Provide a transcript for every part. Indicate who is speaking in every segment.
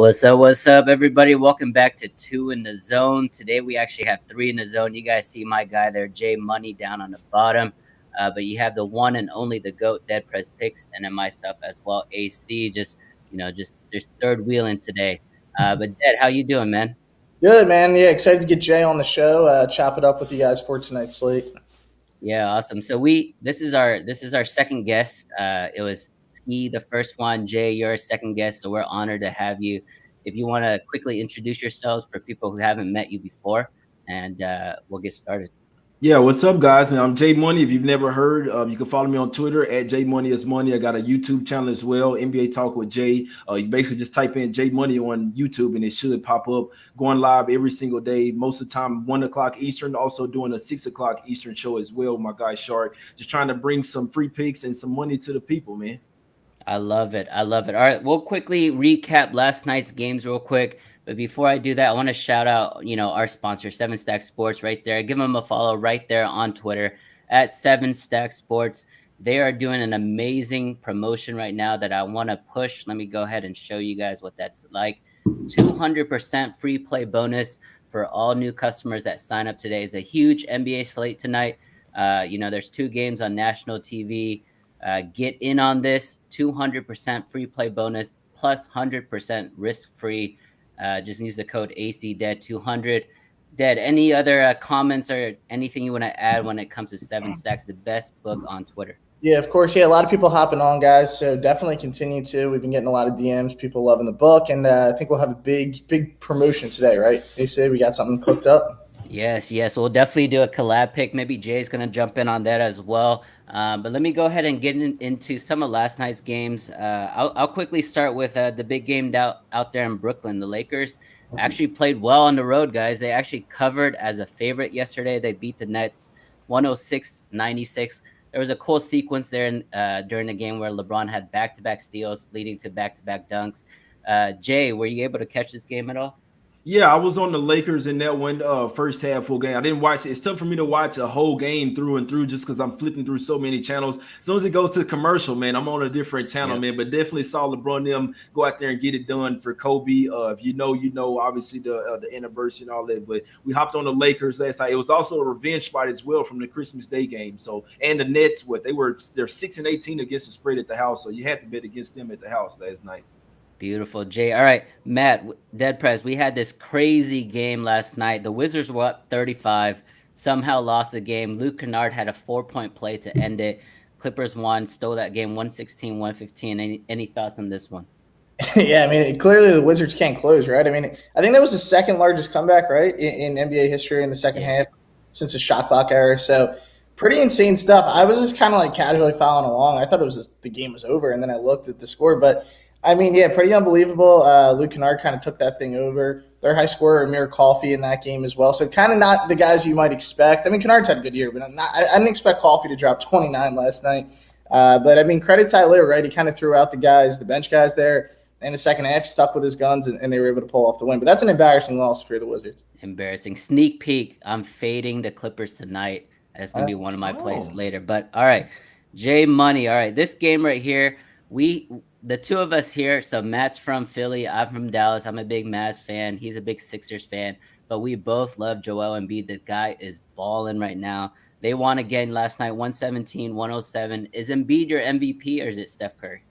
Speaker 1: What's up, everybody? Welcome back to Two in the Zone. Today we actually have three in the zone. You guys see my guy there, Jay Money, down on the bottom. But you have the one and only the GOAT, Dead Press Picks, and then myself as well, AC. Just third wheeling today. But Dead, how you doing, man?
Speaker 2: Good, man. Yeah, excited to get Jay on the show. Chop it up with you guys for tonight's slate.
Speaker 1: Yeah, awesome. So this is our second guest. It was Ski the first one. Jay, you're a second guest, so we're honored to have you. If you want to quickly introduce yourselves for people who haven't met you before, and we'll get started.
Speaker 3: Yeah, what's up, guys? And I'm Jay Money. If you've never heard, you can follow me on Twitter at Jay Money is Money. I got a YouTube channel as well, NBA Talk with Jay. You basically just type in Jay Money on YouTube and it should pop up. Going live every single day, most of the time 1 o'clock Eastern. Also doing a 6 o'clock Eastern show as well. My guy Shark, just trying to bring some free picks and some money to the people, man.
Speaker 1: I love it. I love it. All right, we'll quickly recap last night's games real quick. But before I do that, I want to shout out, our sponsor, Seven Stack Sports, right there. Give them a follow right there on Twitter at Seven Stack Sports. They are doing an amazing promotion right now that I want to push. Let me go ahead and show you guys what that's like. 200% free play bonus for all new customers that sign up today. Is a huge NBA slate tonight. There's two games on national TV. Get in on this 200% free play bonus plus 100% risk free. Just use the code ACDEAD200. Dead, any other comments or anything you want to add when it comes to Seven Stacks, the best book on Twitter?
Speaker 2: Yeah, of course. Yeah, a lot of people hopping on, guys. So definitely continue to. We've been getting a lot of DMs, people loving the book, and I think we'll have a big promotion today, right? They say we got something cooked up.
Speaker 1: Yes. We'll definitely do a collab pick. Maybe Jay's going to jump in on that as well. But let me go ahead and get into some of last night's games. I'll quickly start with the big game out there in Brooklyn. The Lakers actually played well on the road, guys. They actually covered as a favorite yesterday. They beat the Nets 106-96. There was a cool sequence there during the game where LeBron had back-to-back steals leading to back-to-back dunks. Jay, were you able to catch this game at all?
Speaker 3: Yeah, I was on the Lakers in that one first half full game. I didn't watch it. It's tough for me to watch a whole game through and through just because I'm flipping through so many channels. As soon as it goes to the commercial, man, I'm on a different channel, man. But definitely saw LeBron them go out there and get it done for Kobe. If you know, obviously the anniversary and all that. But we hopped on the Lakers last night. It was also a revenge spot as well from the Christmas Day game. So and the Nets, they're 6-18 against the spread at the house. So you had to bet against them at the house last night.
Speaker 1: Beautiful, Jay. All right, Matt, Dead Press, we had this crazy game last night. The Wizards were up 35, somehow lost the game. Luke Kennard had a 4-point play to end it. Clippers won, stole that game 116-115. Any thoughts on this one?
Speaker 2: Yeah, I mean, clearly the Wizards can't close, right? I mean, I think that was the second largest comeback, right, in NBA history in the second half since the shot clock era. So pretty insane stuff. I was just kind of like casually following along. I thought it was the game was over, and then I looked at the score, but I mean, yeah, pretty unbelievable. Luke Kennard kind of took that thing over. Their high scorer, Amir Coffey, in that game as well. So kind of not the guys you might expect. I mean, Kennard's had a good year, but I didn't expect Coffey to drop 29 last night. But, I mean, credit Tyler, right? He kind of threw out the bench guys there. In the second half, he stuck with his guns, and they were able to pull off the win. But that's an embarrassing loss for the Wizards.
Speaker 1: Embarrassing. Sneak peek, I'm fading the Clippers tonight. That's going to be one of my plays later. But, all right, Jay Money. All right, this game right here, the two of us here, so Matt's from Philly, I'm from Dallas. I'm a big Mavs fan. He's a big Sixers fan, but we both love Joel Embiid. The guy is balling right now. They won again last night, 117-107. Is Embiid your MVP or is it Steph Curry?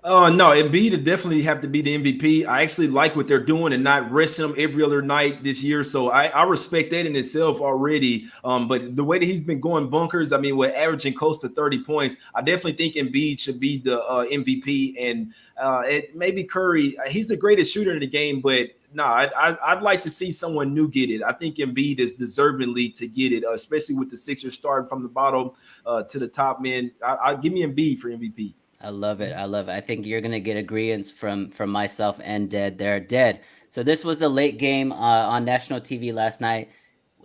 Speaker 3: No, Embiid would definitely have to be the MVP. I actually like what they're doing and not resting him every other night this year. So I respect that in itself already. But the way that he's been going bunkers, I mean, we're averaging close to 30 points. I definitely think Embiid should be the MVP. And maybe Curry, he's the greatest shooter in the game, but no, I'd like to see someone new get it. I think Embiid is deservingly to get it, especially with the Sixers starting from the bottom to the top, man. I give me Embiid for MVP.
Speaker 1: I love it. I think you're gonna get agreements from myself and Dead. They're Dead. So this was the late game on national TV last night.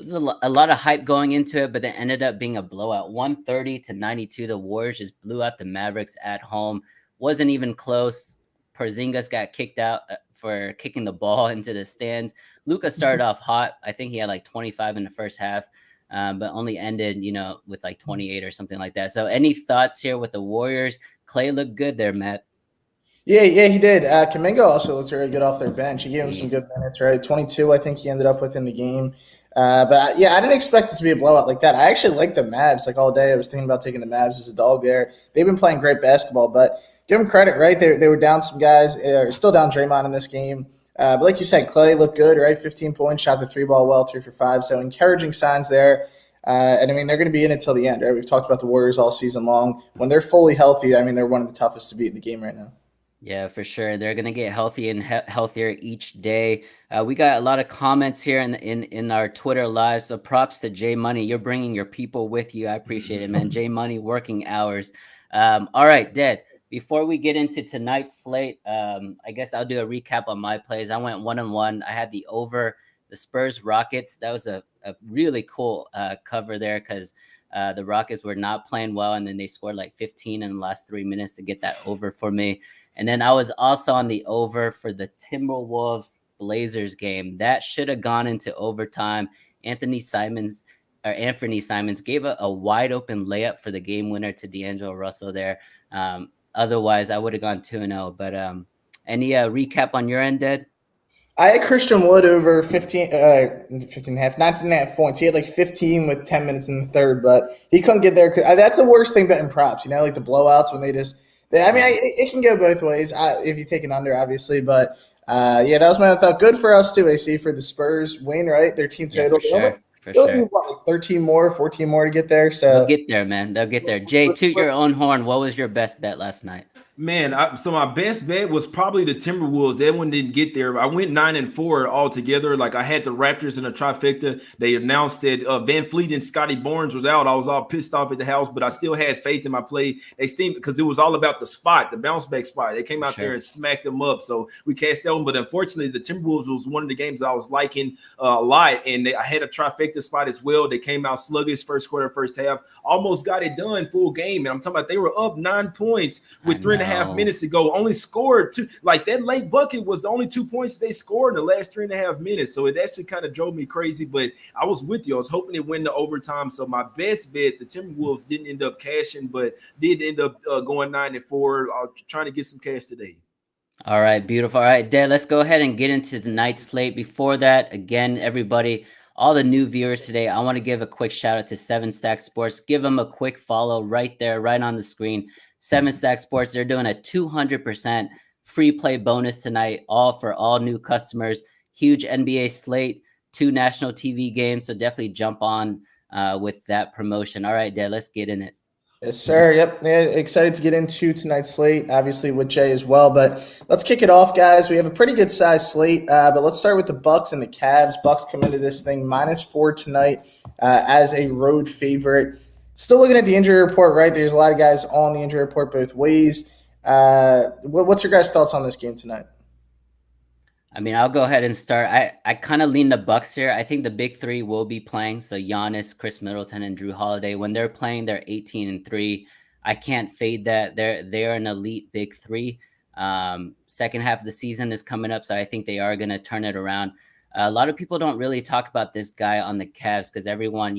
Speaker 1: It was a lot of hype going into it, but it ended up being a blowout, 130-92. The Warriors just blew out the Mavericks at home. Wasn't even close. Porzingis got kicked out for kicking the ball into the stands. Luka started off hot. I think he had like 25 in the first half. But only ended, with like 28 or something like that. So any thoughts here with the Warriors? Clay looked good there, Matt.
Speaker 2: Yeah, he did. Kaminga also looks really good off their bench. He gave him some good
Speaker 1: Beast.
Speaker 2: minutes, right? 22, I think he ended up with in the game. Yeah, I didn't expect it to be a blowout like that. I actually like the Mavs. Like all day, I was thinking about taking the Mavs as a dog there. They've been playing great basketball, but give them credit, right? They were down some guys, still down Draymond in this game. But like you said, Clay looked good, right? 15 points, shot the three ball well, 3 for 5. So encouraging signs there. And I mean, they're going to be in it till the end, right? We've talked about the Warriors all season long. When they're fully healthy, I mean, they're one of the toughest to beat in the game right now.
Speaker 1: Yeah, for sure. They're gonna get healthy and healthier each day. We got a lot of comments here in our Twitter live. So props to J Money. You're bringing your people with you. I appreciate it, man. J Money working hours. All right, Dead. Before we get into tonight's slate, I guess I'll do a recap on my plays. I went 1-1. I had the over the Spurs Rockets. That was a really cool cover there because the Rockets were not playing well, and then they scored like 15 in the last 3 minutes to get that over for me. And then I was also on the over for the Timberwolves Blazers game. That should have gone into overtime. Anthony Simons gave a wide open layup for the game winner to D'Angelo Russell there. Otherwise, I would have gone 2-0. But any recap on your end, Ded?
Speaker 2: I had Christian Wood over 15 and a half, 19 and a half points. He had like 15 with 10 minutes in the third, but he couldn't get there. That's the worst thing betting props, like the blowouts when it can go both ways if you take an under, obviously. But yeah, that was my thought. Good for us too, AC, for the Spurs win, right? Their team total.
Speaker 1: Yeah, for
Speaker 2: They'll
Speaker 1: sure.
Speaker 2: need, like 13 more, 14 more to get there. So
Speaker 1: they'll get there, man. They'll get there. Jay, toot your own horn. What was your best bet last night?
Speaker 3: Man, so my best bet was probably the Timberwolves. That one didn't get there. I went 9-4 altogether. Like I had the Raptors in a trifecta. They announced that Van Fleet and Scotty Barnes was out. I was all pissed off at the house, but I still had faith in my play. They steamed because it was all about the spot, the bounce back spot. They came out there and smacked them up. So we cashed that one. But unfortunately, the Timberwolves was one of the games I was liking a lot. And I had a trifecta spot as well. They came out sluggish first quarter, first half. Almost got it done full game. And I'm talking about they were up 9 points with 3.5 minutes to go, only scored 2. Like that late bucket was the only 2 points they scored in the last 3.5 minutes. So it actually kind of drove me crazy, but I was with you. I was hoping it went to overtime. So my best bet, the Timberwolves didn't end up cashing, but did end up going 9-4. Trying to get some cash today.
Speaker 1: All right, beautiful. All right, Dad, let's go ahead and get into the night slate. Before that, again, everybody, all the new viewers today, I want to give a quick shout out to 7 Stack Sports. Give them a quick follow right there, right on the screen. 7 Stack Sports, they're doing a 200% free play bonus tonight, all for all new customers. Huge NBA slate, 2 national TV games, so definitely jump on with that promotion. All right, Dad, let's get in it.
Speaker 2: Yes, sir. Yep. Yeah, excited to get into tonight's slate, obviously with Jay as well. But let's kick it off, guys. We have a pretty good size slate, but let's start with the Bucks and the Cavs. Bucks come into this thing -4 tonight as a road favorite. Still looking at the injury report, right? There's a lot of guys on the injury report both ways. What's your guys' thoughts on this game tonight?
Speaker 1: I mean, I'll go ahead and start. I kind of lean the Bucks here. I think the big 3 will be playing. So Giannis, Chris Middleton, and Drew Holiday. When they're playing, they're 18-3. I can't fade that. They're an elite big 3. Second half of the season is coming up, so I think they are going to turn it around. A lot of people don't really talk about this guy on the Cavs because everyone,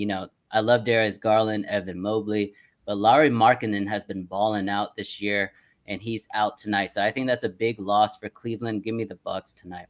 Speaker 1: I love Darius Garland, Evan Mobley, but Lauri Markkanen has been balling out this year, and he's out tonight. So I think that's a big loss for Cleveland. Give me the Bucks tonight.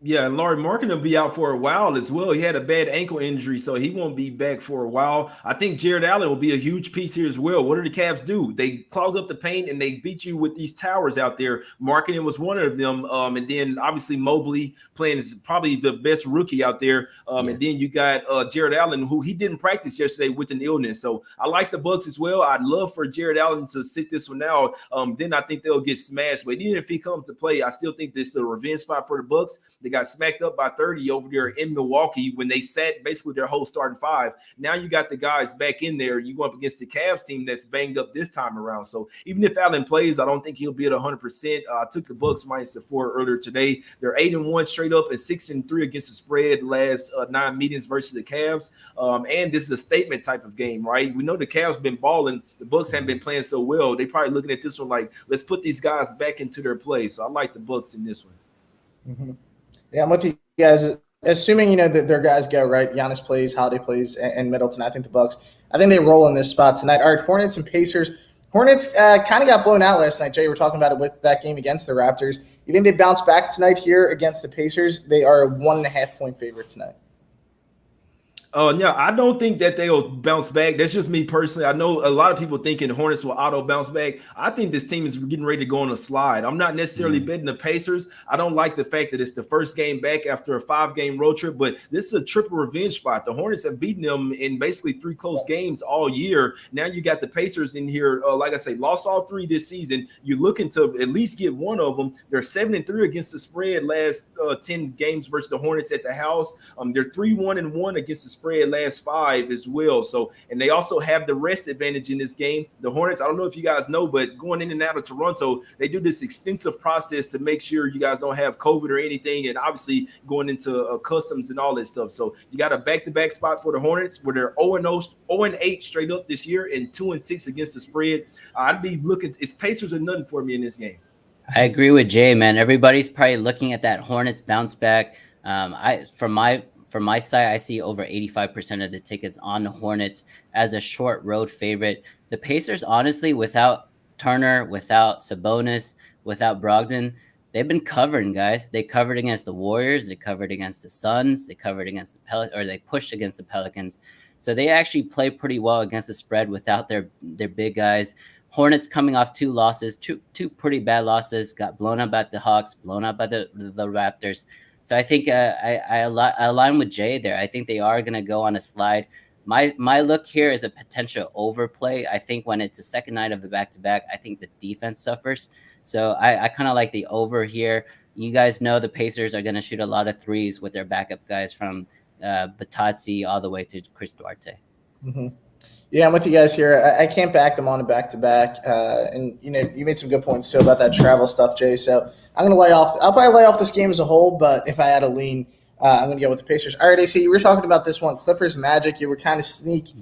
Speaker 3: Yeah, Lauri Markkanen will be out for a while as well. He had a bad ankle injury, so he won't be back for a while. I think Jared Allen will be a huge piece here as well. What do the Cavs do? They clog up the paint and they beat you with these towers out there. Markkanen was one of them. And then obviously Mobley playing is probably the best rookie out there. And then you got Jared Allen, who he didn't practice yesterday with an illness. So I like the Bucks as well. I'd love for Jared Allen to sit this one out. Then I think they'll get smashed. But even if he comes to play, I still think this is a revenge spot for the Bucks. They got smacked up by 30 over there in Milwaukee when they sat basically their whole starting 5. Now you got the guys back in there. You go up against the Cavs team that's banged up this time around. So even if Allen plays, I don't think he'll be at 100%. I took the Bucks -4 earlier today. They're 8-1 straight up and 6-3 against the spread last 9 meetings versus the Cavs. And this is a statement type of game, right? We know the Cavs been balling. The Bucks haven't been playing so well. They probably looking at this one like, let's put these guys back into their play. So I like the Bucks in this one.
Speaker 2: Mm-hmm. Yeah, I'm with you guys. Assuming that their guys go right, Giannis plays, Holiday plays, and Middleton. I think the Bucks. I think they roll in this spot tonight. All right, Hornets and Pacers. Hornets kind of got blown out last night. Jay, we're talking about it with that game against the Raptors. You think they bounce back tonight here against the Pacers? They are a 1.5-point favorite tonight.
Speaker 3: Yeah, I don't think that they'll bounce back. That's just me personally. I know a lot of people thinking the Hornets will auto bounce back. I think this team is getting ready to go on a slide. I'm not necessarily betting the Pacers. I don't like the fact that it's the first game back after a 5-game road trip, but this is a triple revenge spot. The Hornets have beaten them in basically 3 close games all year. Now you got the Pacers in here. Like I say, lost all 3 this season. You're looking to at least get one of them. They're 7-3 against the spread last 10 games versus the Hornets at the house. They're 3-1-1 against the spread last 5 as well. So, and they also have the rest advantage in this game. The Hornets, I don't know if you guys know, but going in and out of Toronto, they do this extensive process to make sure you guys don't have COVID or anything, and obviously going into customs and all that stuff. So you got a back-to-back spot for the Hornets where they're 0-8 straight up this year and 2-6 against the spread. I'd be looking, it's Pacers or nothing for me in this game.
Speaker 1: I agree with Jay, man. Everybody's probably looking at that Hornets bounce back. From my side, I see over 85% of the tickets on the Hornets as a short road favorite. The Pacers, honestly, without Turner, without Sabonis, without Brogdon, they've been covering, guys. They covered against the Warriors. They covered against the Suns. They covered against they pushed against the Pelicans. So they actually play pretty well against the spread without their big guys. Hornets coming off 2 losses, two pretty bad losses, got blown up at the Hawks, blown up by the Raptors. So I think I align with Jay there. I think they are going to go on a slide. My look here is a potential overplay. I think when it's a second night of a back-to-back, I think the defense suffers. So I kind of like the over here. You guys know the Pacers are going to shoot a lot of threes with their backup guys from Batazzi all the way to Chris Duarte.
Speaker 2: Mm-hmm. Yeah, I'm with you guys here. I can't back them on a back-to-back. And, you made some good points, too, about that travel stuff, Jay. So I'm going to lay off. I'll probably lay off this game as a whole, but if I had a lean, I'm going to go with the Pacers. All right, AC, you were talking about this one, Clippers Magic. You were kind of sneak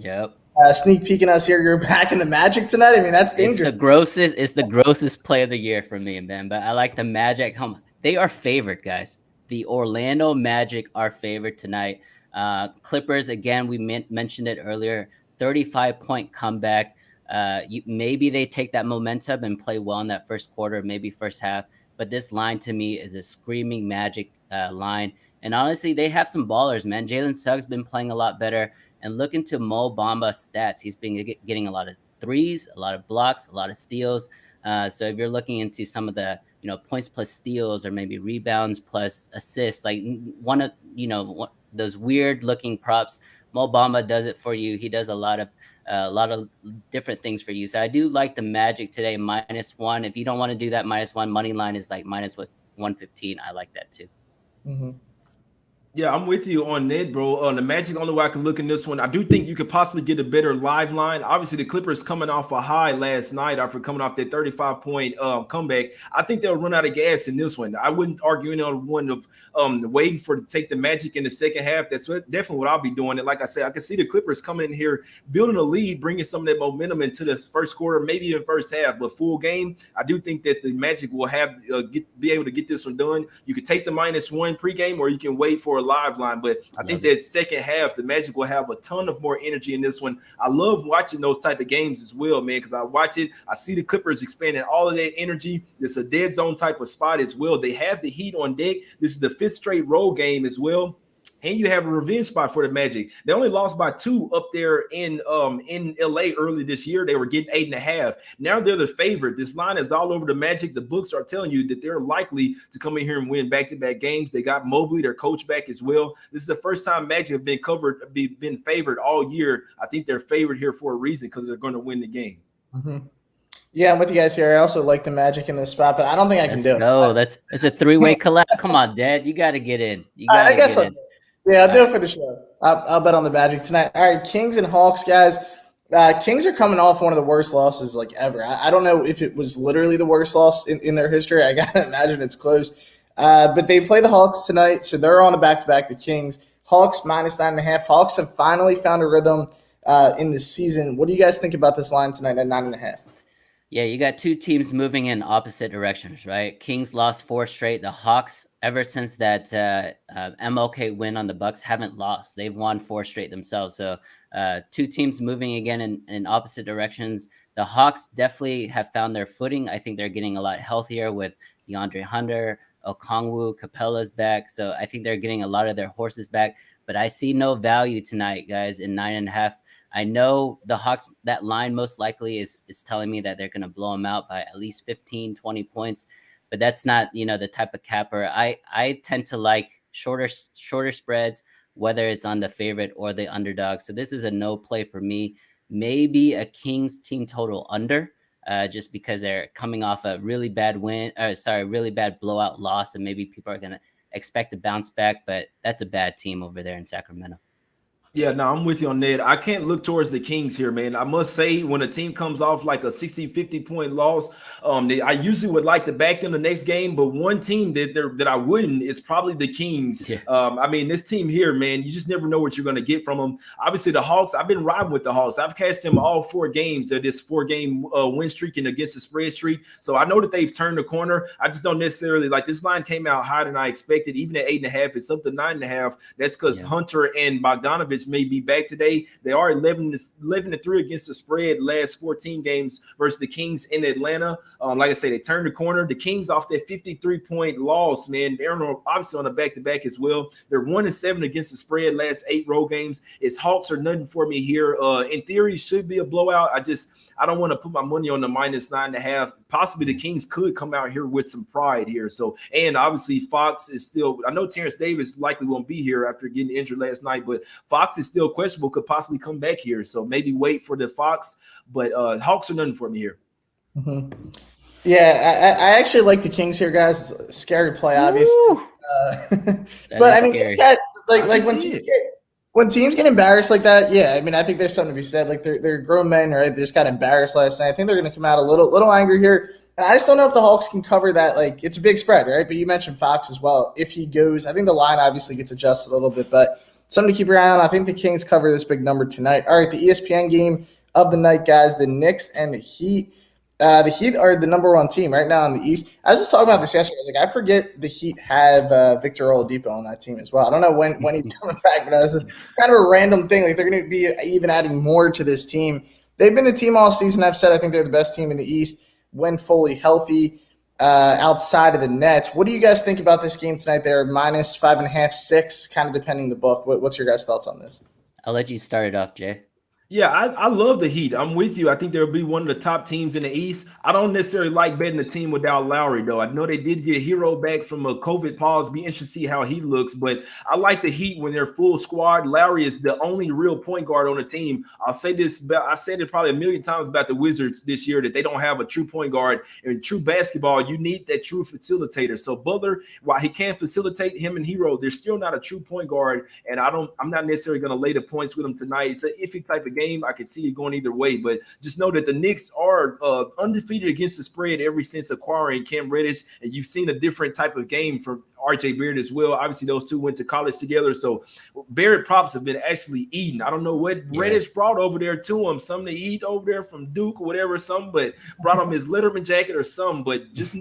Speaker 2: peeking us here. You're back in the Magic tonight. I mean, that's dangerous.
Speaker 1: It's the grossest play of the year for me, man. But I like the Magic. They are favored, guys. The Orlando Magic are favored tonight. Clippers, again, we mentioned it earlier, 35-point comeback. Maybe they take that momentum and play well in that first quarter, maybe first half. But this line to me is a screaming Magic line. And honestly, they have some ballers, man. Jalen Suggs been playing a lot better. And look into Mo Bamba's stats. He's been getting a lot of threes, a lot of blocks, a lot of steals. So if you're looking into some of the points plus steals or maybe rebounds plus assists, like one of those weird looking props, Mo Bamba does it for you. He does a lot of different things for you. So I do like the Magic today, -1. If you don't want to do that -1, money line is like -115. I like that too.
Speaker 2: Mm-hmm.
Speaker 3: Yeah, I'm with you on that, bro. The Magic, only way I can look in this one, I do think you could possibly get a better live line. Obviously, the Clippers coming off a high last night after coming off that 35-point comeback. I think they'll run out of gas in this one. I wouldn't argue on one of waiting to take the Magic in the second half. That's definitely what I'll be doing. And like I said, I can see the Clippers coming in here, building a lead, bringing some of that momentum into the first quarter, maybe even first half. But full game, I do think that the Magic will be able to get this one done. You could take the -1 pregame, or you can wait for a live line, but I think that second half, the Magic will have a ton of more energy in this one. I love watching those type of games as well, man, because I watch it. I see the Clippers expanding all of that energy. It's a dead zone type of spot as well. They have the heat on deck. This is the 5th straight road game as well. And you have a revenge spot for the Magic. They only lost by 2 up there in LA early this year. They were getting 8.5. Now they're the favorite. This line is all over the Magic. The books are telling you that they're likely to come in here and win back-to-back games. They got Mobley, their coach, back as well. This is the first time Magic have been favored all year. I think they're favored here for a reason, because they're going to win the game.
Speaker 2: Mm-hmm. Yeah, I'm with you guys here. I also like the Magic in this spot, but I don't think I can do it.
Speaker 1: It's a 3-way collab. Come on, Dad. You got to get in.
Speaker 2: I guess I'll do it for the show. I'll bet on the Magic tonight. All right, Kings and Hawks, guys. Kings are coming off one of the worst losses like ever. I don't know if it was literally the worst loss in their history. I got to imagine it's close. But they play the Hawks tonight, so they're on a back-to-back, the Kings. Hawks -9.5. Hawks have finally found a rhythm in the season. What do you guys think about this line tonight at 9.5?
Speaker 1: Yeah, you got 2 teams moving in opposite directions, right? Kings lost 4 straight. The Hawks, ever since that MLK win on the Bucks, haven't lost. They've won 4 straight themselves. So 2 teams moving again in opposite directions. The Hawks definitely have found their footing. I think they're getting a lot healthier with DeAndre Hunter, Okongwu, Capella's back. So I think they're getting a lot of their horses back. But I see no value tonight, guys, in 9.5. I know the Hawks, that line most likely is telling me that they're going to blow them out by at least 15, 20 points. But that's not, the type of capper. I tend to like shorter spreads, whether it's on the favorite or the underdog. So this is a no play for me. Maybe a Kings team total under, just because they're coming off a really bad really bad blowout loss, and maybe people are going to expect to bounce back, but that's a bad team over there in Sacramento.
Speaker 3: Yeah, no, I'm with you on that. I can't look towards the Kings here, man. I must say, when a team comes off like a 60, 50-point loss, I usually would like to back them the next game, but one team that I wouldn't is probably the Kings.
Speaker 1: Yeah.
Speaker 3: I mean, this team here, man, you just never know what you're going to get from them. Obviously, the Hawks, I've been riding with the Hawks. I've cashed them all 4 games of this 4-game win streak and against the spread streak. So I know that they've turned the corner. I just don't necessarily like this line came out higher than I expected. Even at 8.5, it's up to 9.5. That's because Hunter and Bogdanovich may be back today. They are 11-3 against the spread last 14 games versus the Kings in Atlanta. Like I say, they turned the corner. The Kings off that 53-point loss, man. They're obviously on a back-to-back as well. They're 1-7 against the spread last 8 road games. It's Hawks or nothing for me here. In theory, should be a blowout. I don't want to put my money on the -9.5. Possibly the Kings could come out here with some pride here. So, and obviously Fox is still, I know Terrence Davis likely won't be here after getting injured last night, but Fox is still questionable, could possibly come back here. So maybe wait for the Fox, but Hawks are nothing for me here.
Speaker 2: Mm-hmm. Yeah, I actually like the Kings here, guys. It's a scary play, obviously. But I mean, it's got, like when teams get embarrassed like that, yeah, I mean, I think there's something to be said. Like they're grown men, right? They just got embarrassed last night. I think they're going to come out a little angry here. And I just don't know if the Hawks can cover that. Like, it's a big spread, right? But you mentioned Fox as well. If he goes, I think the line obviously gets adjusted a little bit, but something to keep your eye on. I think the Kings cover this big number tonight. All right, the ESPN game of the night, guys, the Knicks and the Heat. The Heat are the number 1 team right now in the East. I was just talking about this yesterday. I was like, I forget the Heat have Victor Oladipo on that team as well. I don't know when he's coming back, but it was just kind of a random thing. Like, they're going to be even adding more to this team. They've been the team all season. I've said I think they're the best team in the East when fully healthy. Outside of the Nets, what do you guys think about this game tonight? They're -5.5, 6, kind of depending the book. What's your guys' thoughts on this?
Speaker 1: I'll let you start it off, Jay.
Speaker 3: Yeah, I love the Heat. I'm with you. I think they'll be one of the top teams in the East. I don't necessarily like betting a team without Lowry, though. I know they did get Hero back from a COVID pause. Be interested to see how he looks. But I like the Heat when they're full squad. Lowry is the only real point guard on the team. I've said it probably a million times about the Wizards this year, that they don't have a true point guard. In true basketball, you need that true facilitator. So Butler, while he can facilitate, him and Hero, they're still not a true point guard. And I'm not necessarily going to lay the points with him tonight. It's an iffy type of game. I can see it going either way, but just know that the Knicks are undefeated against the spread ever since acquiring Cam Reddish, and you've seen a different type of game from RJ Barrett as well. Obviously, those two went to college together, so Barrett props have been actually eating. I don't know what Reddish brought over there to him, something to eat over there from Duke or whatever, but brought him his Letterman jacket or something. But just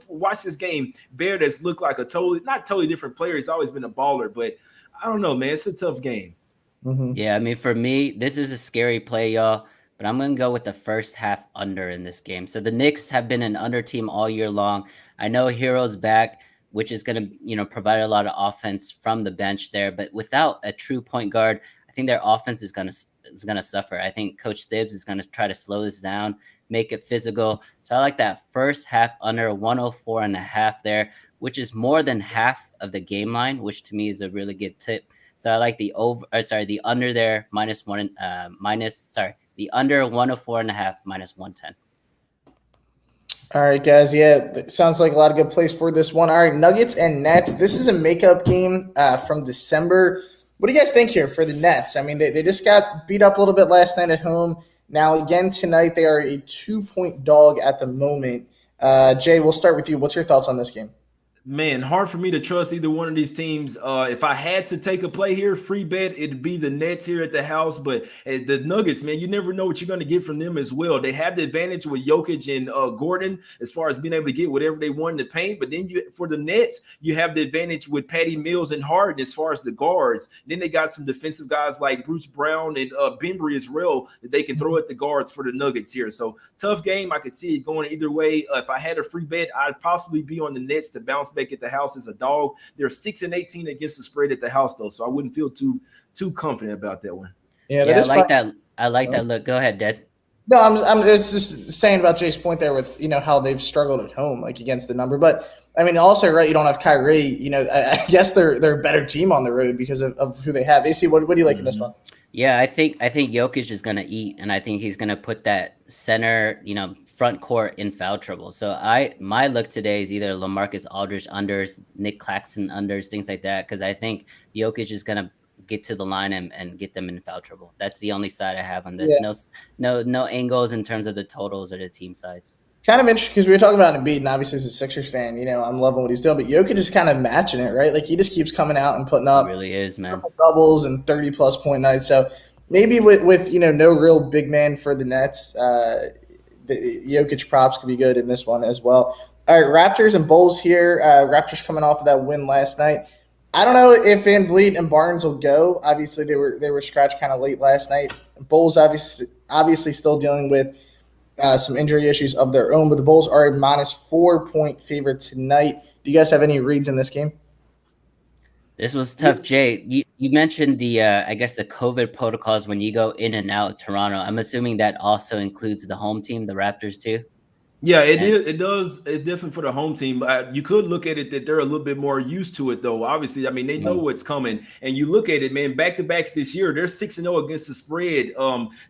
Speaker 3: watch this game. Barrett has looked like not totally different player. He's always been a baller, but I don't know, man. It's a tough game.
Speaker 2: Mm-hmm.
Speaker 1: Yeah, I mean, for me, this is a scary play, y'all, but I'm going to go with the first half under in this game. So the Knicks have been an under team all year long. I know Hero's back, which is going to, provide a lot of offense from the bench there, but without a true point guard, I think their offense is going to suffer. I think Coach Thibs is going to try to slow this down, make it physical. So I like that first half under 104.5 there, which is more than half of the game line, which to me is a really good tip. So I like the under there the under 104.5 -110.
Speaker 2: All right, guys. Yeah, it sounds like a lot of good plays for this one. All right, Nuggets and Nets. This is a makeup game from December. What do you guys think here for the Nets? I mean, they just got beat up a little bit last night at home. Now, again, tonight they are a 2-point dog at the moment. Jay, we'll start with you. What's your thoughts on this game?
Speaker 3: Man, hard for me to trust either one of these teams. If I had to take a play here, free bet, it'd be the Nets here at the house. But the Nuggets, man, you never know what you're going to get from them as well. They have the advantage with Jokic and Gordon as far as being able to get whatever they want in the paint. But then for the Nets, you have the advantage with Patty Mills and Harden as far as the guards. Then they got some defensive guys like Bruce Brown and Bembry as well that they can throw at the guards for the Nuggets here. So tough game. I could see it going either way. If I had a free bet, I'd possibly be on the Nets to bounce back at the house as a dog. They're 6-18 against the spread at the house, though, so I wouldn't feel too confident about that one.
Speaker 1: Yeah, I like that. I like that look. Go ahead, Dad.
Speaker 2: No, I'm just saying about Jay's point there with how they've struggled at home, like against the number. But I mean, also, right, you don't have Kyrie. I guess they're a better team on the road because of who they have. AC, what do you like in this one?
Speaker 1: Yeah, I think Jokic is gonna eat, and I think he's gonna put that center, front court in foul trouble. So my look today is either LaMarcus Aldridge unders, Nick Claxton unders, things like that, because I think Jokic is gonna get to the line and get them in foul trouble. That's the only side I have on this. Yeah. No angles in terms of the totals or the team sides.
Speaker 2: Kind of interesting because we were talking about Embiid, and obviously as a Sixers fan, I'm loving what he's doing. But Jokic is kind of matching it, right? Like he just keeps coming out and putting up,
Speaker 1: he really is, man,
Speaker 2: doubles and 30+ point nights. So maybe with no real big man for the Nets, the Jokic props could be good in this one as well. All right, Raptors and Bulls here. Raptors coming off of that win last night. I don't know if Van Vliet and Barnes will go. Obviously, they were scratched kind of late last night. Bulls obviously still dealing with some injury issues of their own, but the Bulls are a -4-point favorite tonight. Do you guys have any reads in this game?
Speaker 1: This was tough, Jay. You mentioned the I guess the COVID protocols when you go in and out of Toronto. I'm assuming that also includes the home team, the Raptors, too.
Speaker 3: Yeah, it is. It does. It's different for the home team. You could look at it that they're a little bit more used to it, though. Obviously, I mean, they know what's coming. And you look at it, man, back-to-backs this year. They're 6-0 against the spread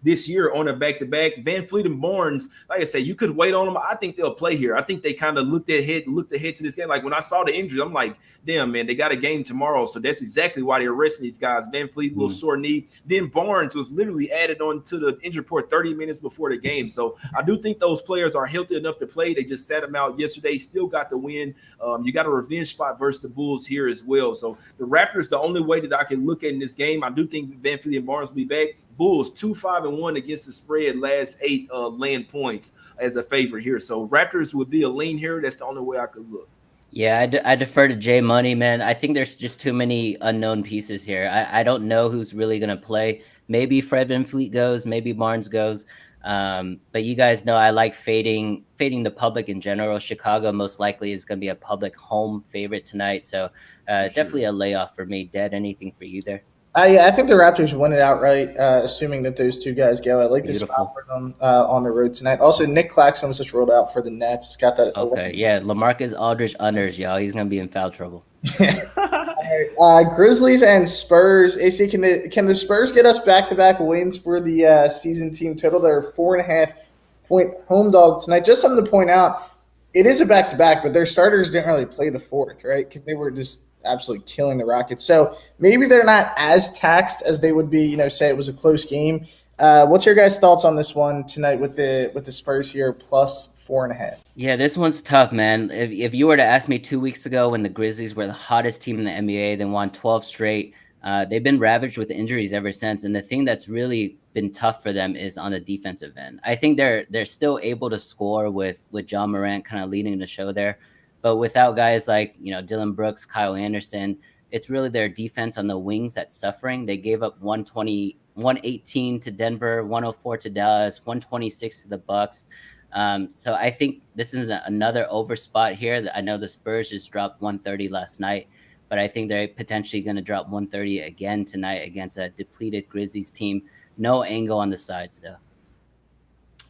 Speaker 3: this year on a back-to-back. Van Fleet and Barnes, like I said, you could wait on them. I think they'll play here. I think they kind of looked ahead to this game. Like when I saw the injury, I'm like, damn, man, they got a game tomorrow. So that's exactly why they're resting these guys. Van Fleet, little sore knee. Then Barnes was literally added on to the injury report 30 minutes before the game. So I do think those players are healthy enough to play. They just sat him out yesterday, still got the win. You got a revenge spot versus the Bulls here as well. So the Raptors, the only way that I can look at in this game, I do think Van Fleet and Barnes will be back. Bulls 2-5-1 against the spread, last 8 land points as a favorite here. So Raptors would be a lean here. That's the only way I could look.
Speaker 1: Yeah, I defer to Jay Money, man. I think there's just too many unknown pieces here. I don't know who's really going to play. Maybe Fred VanVleet goes, maybe Barnes goes. But you guys know I like fading the public in general. Chicago most likely is going to be a public home favorite tonight. So definitely a layoff for me. Dead, anything for you there?
Speaker 2: I think the Raptors win it outright, assuming that those two guys go. I like the spot for them on the road tonight. Also, Nick Claxton was just rolled out for the Nets. He's got that.
Speaker 1: Okay, yeah. LaMarcus Aldridge unders, y'all. He's going to be in foul trouble.
Speaker 2: Grizzlies and Spurs. AC, can the Spurs get us back-to-back wins for the season team total? They're 4.5-point home dog tonight. Just something to point out, it is a back-to-back, but their starters didn't really play the fourth, right? Because they were just absolutely killing the Rockets. So maybe they're not as taxed as they would be, say it was a close game. What's your guys' thoughts on this one tonight with the Spurs here plus 4.5?
Speaker 1: Yeah, this one's tough, man. If you were to ask me 2 weeks ago when the Grizzlies were the hottest team in the NBA, they won 12 straight. They've been ravaged with injuries ever since. And the thing that's really been tough for them is on the defensive end. I think they're still able to score with John Morant kind of leading the show there. But without guys like, Dylan Brooks, Kyle Anderson, it's really their defense on the wings that's suffering. They gave up 118 to Denver, 104 to Dallas, 126 to the Bucks. So I think this is another over spot here. I know the Spurs just dropped 130 last night, but I think they're potentially going to drop 130 again tonight against a depleted Grizzlies team. No angle on the sides, though.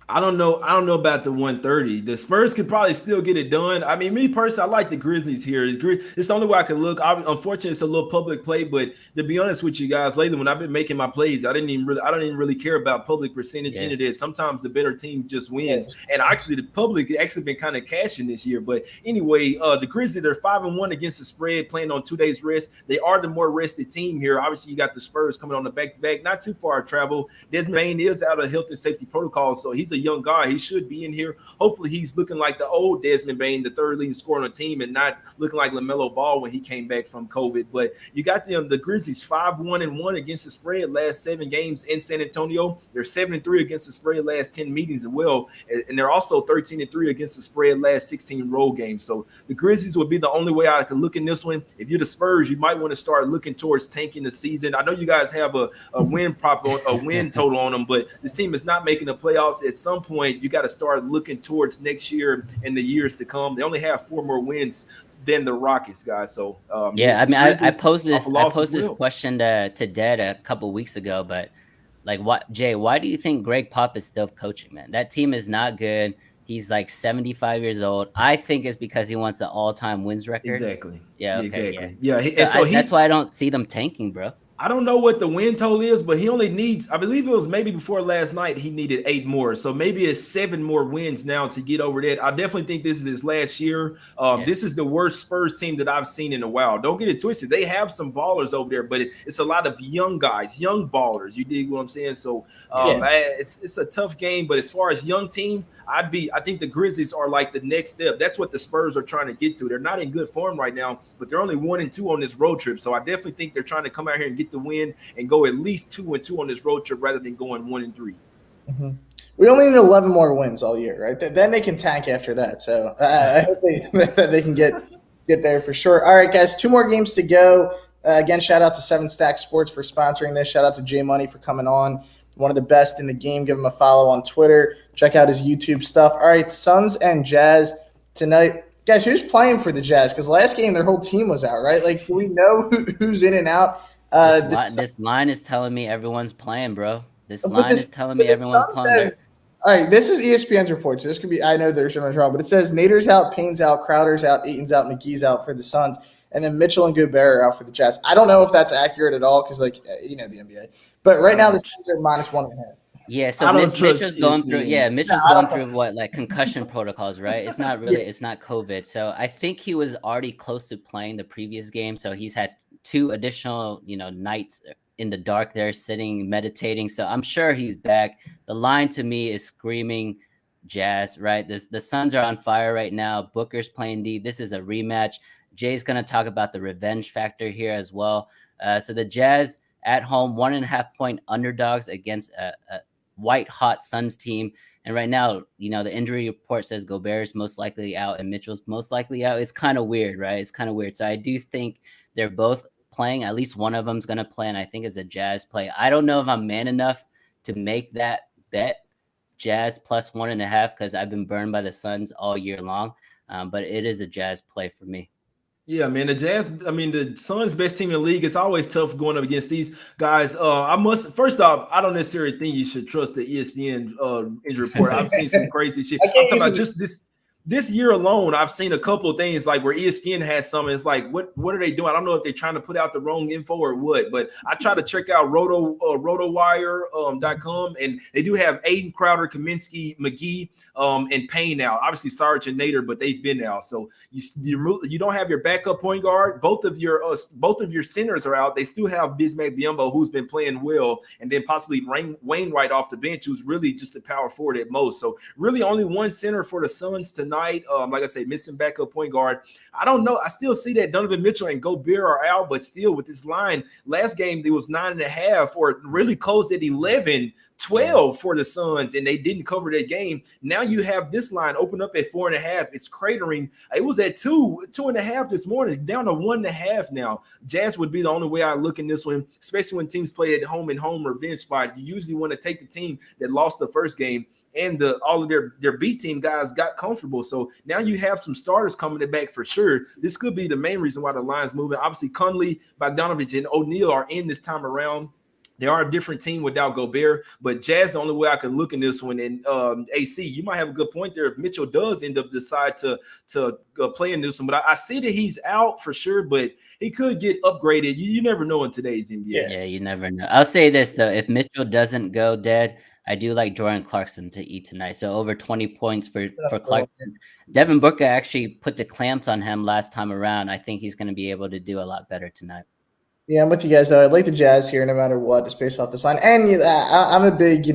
Speaker 3: I don't know about the 130. The Spurs could probably still get it done. I mean, me personally, I like the Grizzlies here. It's the only way I could look. Unfortunately, it's a little public play, but to be honest with you guys, lately when I've been making my plays, I don't even really care about public percentage into this. Sometimes the better team just wins, and actually the public actually been kind of cashing this year. But anyway, the Grizzlies, they're 5-1 against the spread, playing on 2 days rest. They are the more rested team here. Obviously, you got the Spurs coming on the back-to-back, not too far to travel. Desmond Bane is out of health and safety protocol, so he's a a young guy. He should be in here. Hopefully he's looking like the old Desmond Bain, the third leading scorer on the team, and not looking like LaMelo Ball when he came back from COVID. But you got the Grizzlies 5-1-1 against the spread last 7 games in San Antonio. They're 7-3 against the spread last 10 meetings as well. And they're also 13-3 against the spread last 16 road games. So the Grizzlies would be the only way I could look in this one. If you're the Spurs, you might want to start looking towards tanking the season. I know you guys have a win total on them, but this team is not making the playoffs. At some point, you got to start looking towards next year and the years to come. They only have 4 more wins than the Rockets, guys. So
Speaker 1: yeah, I mean, I posed this question to Dad a couple weeks ago, but like, what, Jay? Why do you think Greg Pop is still coaching, man? That team is not good. He's like 75 years old. I think it's because he wants the all-time wins record.
Speaker 3: Exactly.
Speaker 1: Yeah. Okay,
Speaker 3: exactly. Yeah.
Speaker 1: That's why I don't see them tanking, bro.
Speaker 3: I don't know what the win total is, but he only needs, I believe it was maybe before last night, he needed 8 more. So maybe it's 7 more wins now to get over that. I definitely think this is his last year. This is the worst Spurs team that I've seen in a while. Don't get it twisted. They have some ballers over there, but it's a lot of young guys, young ballers. You dig what I'm saying? So it's a tough game. But as far as young teams, I think the Grizzlies are like the next step. That's what the Spurs are trying to get to. They're not in good form right now, but they're only 1-2 on this road trip. So I definitely think they're trying to come out here and get the win and go at least 2-2 on this road trip rather than going 1-3.
Speaker 2: Mm-hmm. We only need 11 more wins all year, right? Then they can tank after that. So I hope they can get there for sure. All right, guys, 2 more games to go. Again, shout out to 7 Stack Sports for sponsoring this. Shout out to J Money for coming on. One of the best in the game. Give him a follow on Twitter. Check out his YouTube stuff. All right, Suns and Jazz tonight. Guys, who's playing for the Jazz? Because last game their whole team was out, right? Like, do we know who's in and out?
Speaker 1: This line is telling me everyone's playing, bro. This line is telling me everyone's playing.
Speaker 2: All right, this is ESPN's report, so this could be – I know there's something wrong, but it says Nader's out, Payne's out, Crowder's out, Ayton's out, McGee's out for the Suns, and then Mitchell and Gobert are out for the Jazz. I don't know if that's accurate at all because, like, you know the NBA. But right now the Suns are -1.5.
Speaker 1: Yeah, so Mitchell's going through. Yeah, Mitchell's going through what, like, concussion protocols, right? It's not really, it's not COVID. So I think he was already close to playing the previous game. So he's had 2 additional, nights in the dark there, sitting, meditating. So I'm sure he's back. The line to me is screaming Jazz, right? The Suns are on fire right now. Booker's playing D. This is a rematch. Jay's going to talk about the revenge factor here as well. So the Jazz at home, 1.5-point underdogs against a white hot Suns team. And right now, the injury report says Gobert's most likely out and Mitchell's most likely out. It's kind of weird, right? It's kind of weird. So I do think they're both playing. At least one of them's going to play, and I think it's a Jazz play. I don't know if I'm man enough to make that bet, Jazz +1.5, because I've been burned by the Suns all year long. But it is a Jazz play for me.
Speaker 3: Yeah, man, the Suns' best team in the league. It's always tough going up against these guys. First off, I don't necessarily think you should trust the ESPN injury report. I've seen some crazy shit. I'm talking about just this year alone. I've seen a couple of things like where ESPN has some. It's like, what are they doing? I don't know if they're trying to put out the wrong info or what, but I try to check out rotowire.com, and they do have Aiden, Crowder, Kaminsky, McGee, and Payne now. Obviously Sarge and Nader, but they've been out. So you don't have your backup point guard. Both of your centers are out. They still have Bismack Biyombo, who's been playing well, and then possibly Wainwright off the bench, who's really just a power forward at most. So really only one center for the Suns tonight. Like I said, missing backup point guard. I don't know. I still see that Donovan Mitchell and Gobert are out, but still with this line, last game there was 9.5, or really closed at 11, 12 for the Suns, and they didn't cover that game. Now you have this line open up at 4.5. It's cratering. It was at 2.5 this morning, down to 1.5 now. Jazz would be the only way I look in this one, especially when teams play at home and home revenge spot. You usually want to take the team that lost the first game, and all of their B team guys got comfortable. So now you have some starters coming back for sure. This could be the main reason why the line's moving. Obviously, Conley, Bogdanovich, and O'Neal are in this time around. They are a different team without Gobert, but Jazz, the only way I can look in this one. And AC, you might have a good point there if Mitchell does end up decide to play in this one. But I see that he's out for sure, but he could get upgraded. You never know in today's NBA.
Speaker 1: Yeah, you never know. I'll say this, though. If Mitchell doesn't go dead, I do like Jordan Clarkson to eat tonight. So over 20 points for Clarkson. Devin Booker actually put the clamps on him last time around. I think he's going to be able to do a lot better tonight. Yeah,
Speaker 2: I'm with you guys, though. I like the Jazz here no matter what, just based off this line. And I'm a big,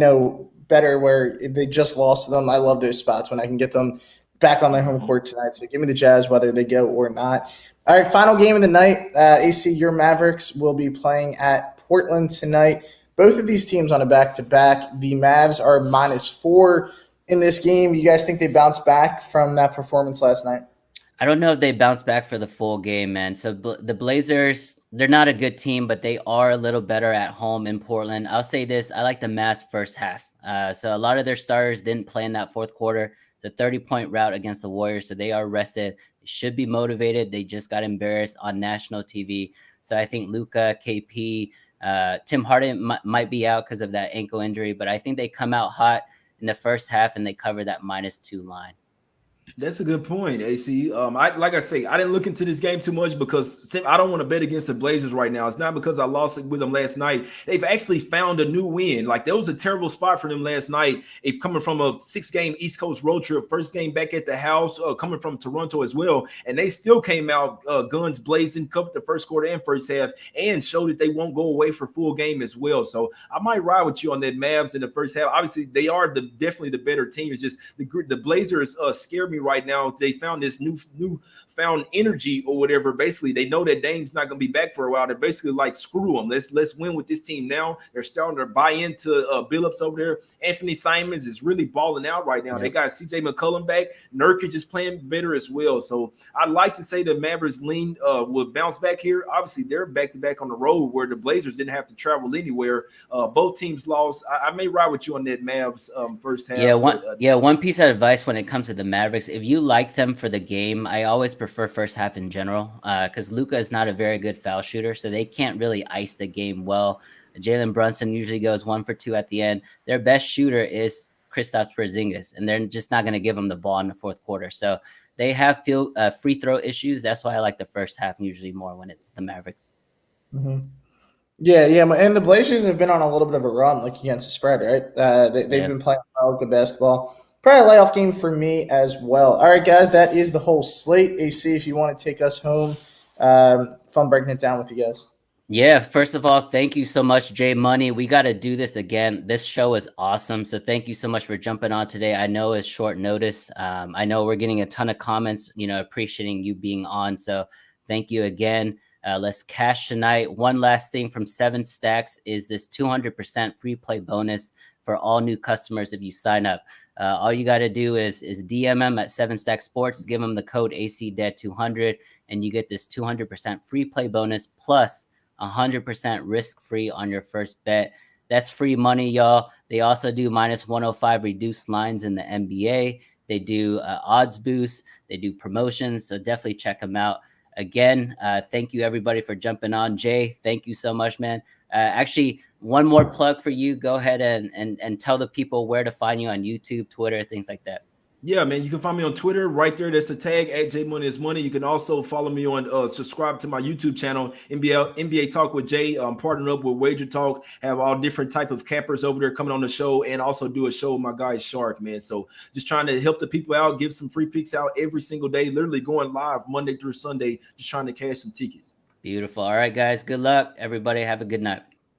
Speaker 2: better where they just lost to them. I love those spots when I can get them back on their home court tonight. So give me the Jazz whether they go or not. All right, final game of the night. AC, your Mavericks will be playing at Portland tonight. Both of these teams on a back-to-back. The Mavs are -4 in this game. You guys think they bounce back from that performance last night?
Speaker 1: I don't know if they bounce back for the full game, man. So the Blazers, they're not a good team, but they are a little better at home in Portland. I'll say this. I like the Mavs first half. So a lot of their starters didn't play in that fourth quarter. It's a 30-point rout against the Warriors, so they are rested. They should be motivated. They just got embarrassed on national TV. So I think Luka, KP, Tim Harden might be out because of that ankle injury, but I think they come out hot in the first half and they cover that -2 line.
Speaker 3: That's a good point, AC. Like I say, I didn't look into this game too much because I don't want to bet against the Blazers right now. It's not because I lost it with them last night. They've actually found a new win. Like, that was a terrible spot for them last night. If coming from a 6-game East Coast road trip, first game back at the house, coming from Toronto as well, and they still came out guns blazing, covered the first quarter and first half, and showed that they won't go away for full game as well. So I might ride with you on that Mavs in the first half. Obviously, they are definitely the better team. It's just the Blazers scare me right now. They found this newfound energy or whatever. Basically, they know that Dame's not going to be back for a while. They're basically like, screw them. Let's win with this team now. They're starting to buy into Billups over there. Anthony Simons is really balling out right now. Yep. They got CJ McCollum back. Nurkic is playing better as well. So I'd like to say the Mavericks will bounce back here. Obviously, they're back-to-back on the road where the Blazers didn't have to travel anywhere. Both teams lost. I may ride with you on that Mavs first half.
Speaker 1: One piece of advice when it comes to the Mavericks, if you like them for the game, I always prefer first half in general because Luka is not a very good foul shooter, so they can't really ice the game well. Jalen Brunson usually goes 1 for 2 at the end. Their best shooter is Kristaps Porzingis, and they're just not going to give him the ball in the fourth quarter. So they have free throw issues. That's why I like the first half usually more when it's the Mavericks.
Speaker 2: Mm-hmm. Yeah, and the Blazers have been on a little bit of a run, like against the spread, right? They've been playing well, good basketball. Probably a layoff game for me as well. All right, guys, that is the whole slate. AC, if you want to take us home, fun breaking it down with you guys.
Speaker 1: Yeah, first of all, thank you so much, Jay Money. We got to do this again. This show is awesome. So thank you so much for jumping on today. I know it's short notice. I know we're getting a ton of comments, appreciating you being on. So thank you again. Let's cash tonight. One last thing from 7 Stacks is this 200% free play bonus for all new customers if you sign up. All you got to do is DM them at 7 Stack Sports, give them the code ACDEAD200, and you get this 200% free play bonus plus 100% risk-free on your first bet. That's free money, y'all. They also do -105 reduced lines in the NBA. They do odds boosts. They do promotions. So definitely check them out. Again, thank you everybody for jumping on. Jay, thank you so much, man. Actually, one more plug for you. Go ahead and tell the people where to find you on YouTube, Twitter, things like that.
Speaker 3: Yeah, man, you can find me on Twitter right there. That's the tag at JMoneyIsMoney. You can also follow me on subscribe to my YouTube channel, NBA Talk with Jay. I'm partnering up with Wager Talk. Have all different type of cappers over there coming on the show, and also do a show with my guy Shark, man. So just trying to help the people out, give some free picks out every single day, literally going live Monday through Sunday, just trying to cash some tickets.
Speaker 1: Beautiful. All right, guys. Good luck. Everybody have a good night.